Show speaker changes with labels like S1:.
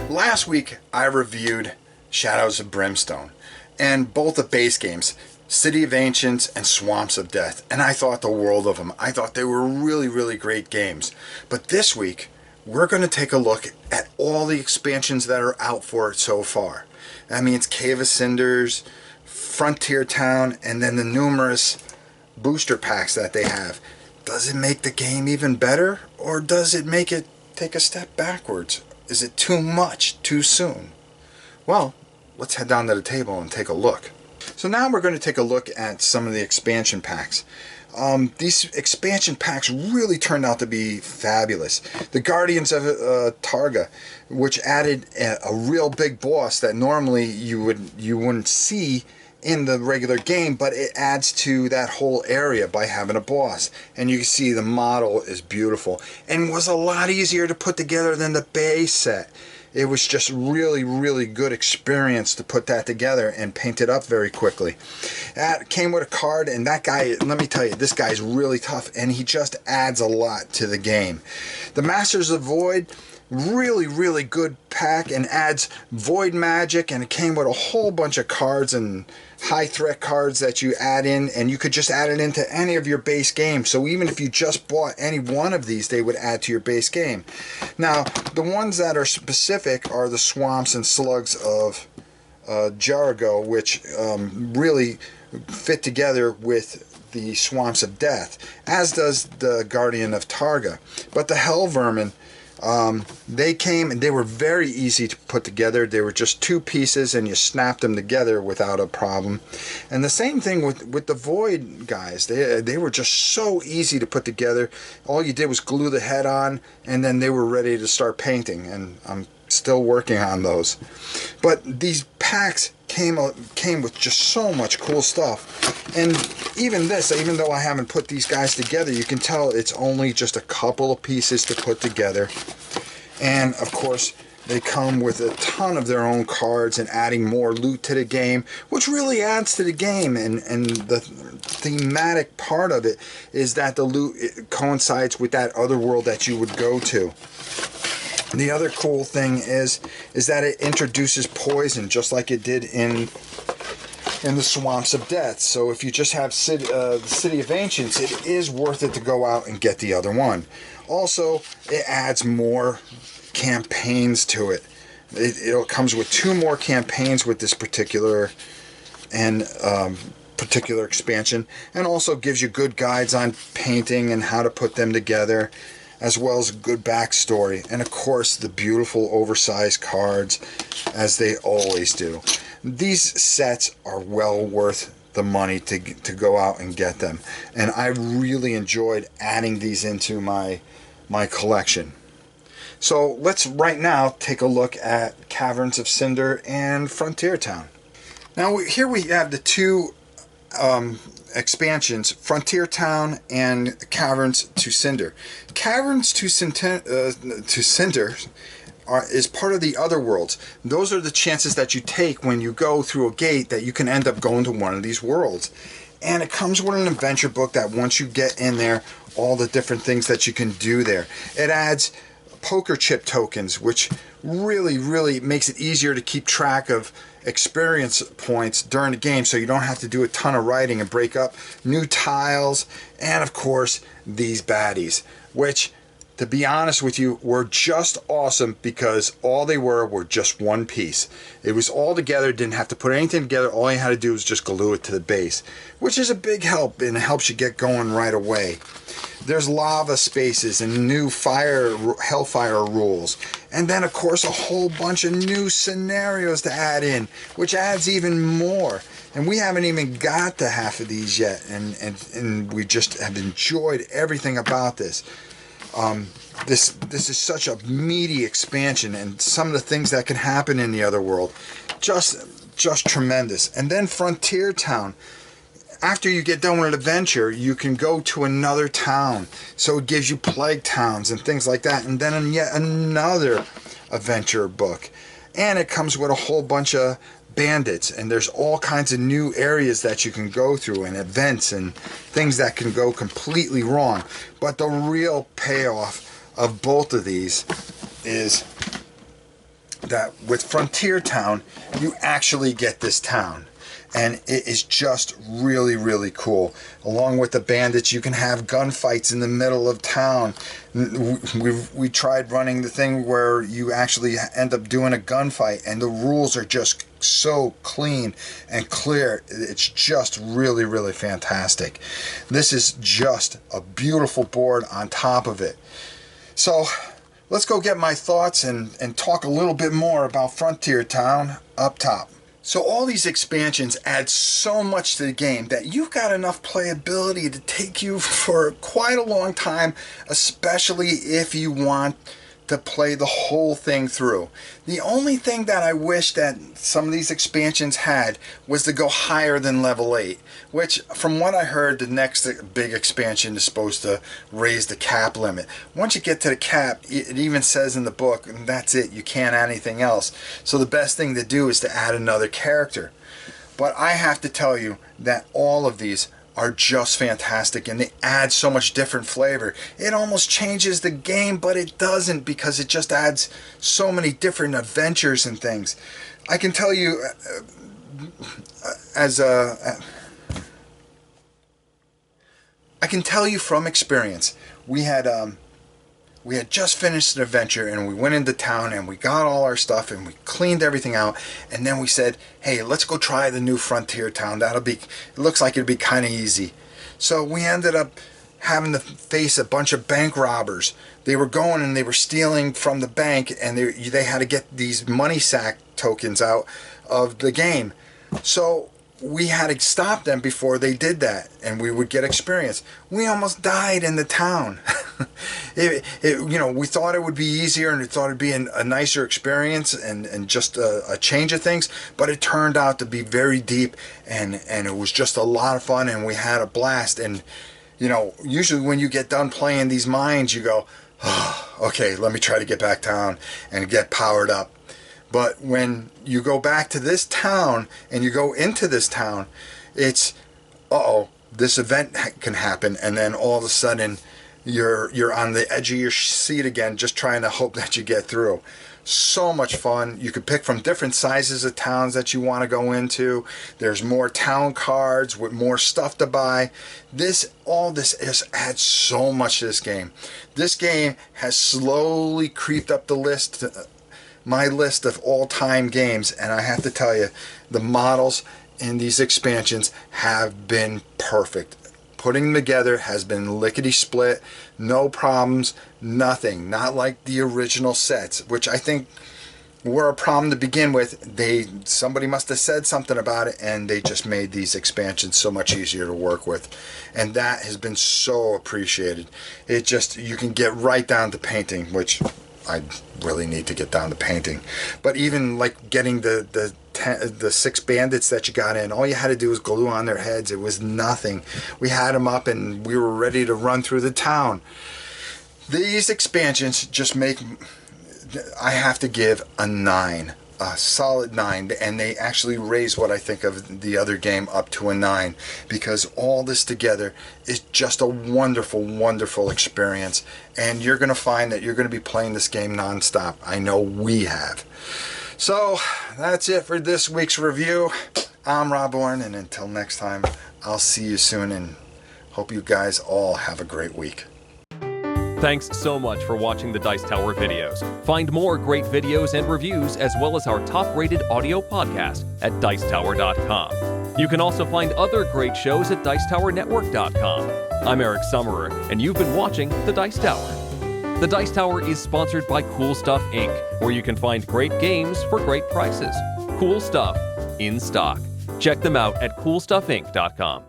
S1: Last week I reviewed Shadows of Brimstone, and both the base games, City of Ancients and Swamps of Death, and I thought the world of them. I thought they were really great games. But this week we're going to take a look at all the expansions that are out for it so far. That means Cave of Cinders, Frontier Town, and then the numerous booster packs that they have. Does it make the game even better, or does it make it take a step backwards? Is it too much too soon? Well, let's head down to the table and take a look. So now we're going to take a look at some of the expansion packs. These expansion packs really turned out to be fabulous. The Guardians of Targa, which added a real big boss that normally you wouldn't see in the regular game, but it adds to that whole area by having a boss. And you can see the model is beautiful and was a lot easier to put together than the base set. It was just really good experience to put that together and paint it up very quickly. That came with a card, and that guy, let me tell you, this guy's really tough, and he just adds a lot to the game. The Masters of Void, really good pack, and adds void magic, and it came with a whole bunch of cards and high threat cards that you add in, and you could just add it into any of your base games. So even if you just bought any one of these, they would add to your base game. Now the ones that are specific are the Swamps and Slugs of Jericho, which really fit together with the Swamps of Death, as does the Guardian of Targa. But the Hell Vermin, they came and they were very easy to put together. They were just two pieces and you snapped them together without a problem. And the same thing with the Void guys. They were just so easy to put together. All you did was glue the head on and then they were ready to start painting, and I'm still working on those. But these packs came with just so much cool stuff. And even though I haven't put these guys together, you can tell it's only just a couple of pieces to put together. And of course they come with a ton of their own cards and adding more loot to the game, which really adds to the game. And the thematic part of it is that the loot coincides with that other world that you would go to. The other cool thing is that it introduces poison, just like it did in the Swamps of Death. So if you just have the City of Ancients, it is worth it to go out and get the other one. Also, it adds more campaigns to it. It comes with 2 more campaigns with this particular expansion, and also gives you good guides on painting and how to put them together, as well as a good backstory, and of course the beautiful oversized cards, as they always do. These sets are well worth the money to go out and get them, and I really enjoyed adding these into my collection. So let's right now take a look at Caverns of Cinder and Frontier Town. Now here we have the two expansions, Frontier Town and Caverns to Cinder. Caverns to Cinder is part of the other worlds. Those are the chances that you take when you go through a gate that you can end up going to one of these worlds. And it comes with an adventure book that once you get in there, all the different things that you can do there. It adds poker chip tokens, which really makes it easier to keep track of experience points during the game, so you don't have to do a ton of writing, and break up new tiles, and of course these baddies, which, to be honest with you, were just awesome because all they were just one piece. It was all together, didn't have to put anything together. All you had to do was just glue it to the base, which is a big help, and it helps you get going right away. There's lava spaces and new hellfire rules, and then of course a whole bunch of new scenarios to add in, which adds even more. And we haven't even got to half of these yet, and we just have enjoyed everything about this. This is such a meaty expansion, and some of the things that can happen in the other world, just tremendous. And then Frontier Town. After you get done with an adventure, you can go to another town. So it gives you plague towns and things like that. And then yet another adventure book. And it comes with a whole bunch of bandits, and there's all kinds of new areas that you can go through, and events and things that can go completely wrong. But the real payoff of both of these is that with Frontier Town, you actually get this town. And it is just really, really cool. Along with the bandits, you can have gunfights in the middle of town. We tried running the thing where you actually end up doing a gunfight, and the rules are just so clean and clear. It's just really, really fantastic. This is just a beautiful board on top of it. So let's go get my thoughts and talk a little bit more about Frontier Town up top. So all these expansions add so much to the game that you've got enough playability to take you for quite a long time, especially if you want to play the whole thing through. The only thing that I wish that some of these expansions had was to go higher than level 8, which from what I heard, the next big expansion is supposed to raise the cap limit. Once you get to the cap, it even says in the book, and that's it, you can't add anything else. So the best thing to do is to add another character. But I have to tell you that all of these are just fantastic, and they add so much different flavor. It almost changes the game, but it doesn't, because it just adds so many different adventures and things. I can tell you I can tell you from experience, we had just finished an adventure, and we went into town and we got all our stuff and we cleaned everything out, and then we said, hey, let's go try the new Frontier Town. It looks like it'd be kind of easy. So we ended up having to face a bunch of bank robbers. They were going and they were stealing from the bank, and they had to get these money sack tokens out of the game. So we had to stop them before they did that, and we would get experience. We almost died in the town. We thought it would be easier, and we thought it'd be a nicer experience and just a change of things, but it turned out to be very deep, and it was just a lot of fun, and we had a blast. And usually when you get done playing these mines, you go, oh, okay, let me try to get back down and get powered up. But when you go back to this town and you go into this town, it's, this event can happen, and then all of a sudden you're on the edge of your seat again, just trying to hope that you get through. So much fun. You could pick from different sizes of towns that you want to go into. There's more town cards with more stuff to buy. All this just adds so much to this game. This game has slowly creeped up the list, my list of all-time games, and I have to tell you, the models in these expansions have been perfect. Putting them together has been lickety-split, no problems, nothing. Not like the original sets, which I think were a problem to begin with. Somebody must have said something about it, and they just made these expansions so much easier to work with, and that has been so appreciated. You can get right down to painting, which I really need to get down to painting. But even like getting the 6 bandits that you got in, all you had to do was glue on their heads. It was nothing. We had them up and we were ready to run through the town. These expansions just I have to give a 9, a solid 9, and they actually raise what I think of the other game up to a 9, because all this together is just a wonderful, wonderful experience, and you're going to find that you're going to be playing this game nonstop. I know we have. So that's it for this week's review. I'm Rob Oren, and until next time, I'll see you soon, and hope you guys all have a great week.
S2: Thanks so much for watching the Dice Tower videos. Find more great videos and reviews, as well as our top-rated audio podcast at Dicetower.com. You can also find other great shows at Dicetowernetwork.com. I'm Eric Summerer, and you've been watching The Dice Tower. The Dice Tower is sponsored by Cool Stuff Inc., where you can find great games for great prices. Cool stuff in stock. Check them out at CoolStuffInc.com.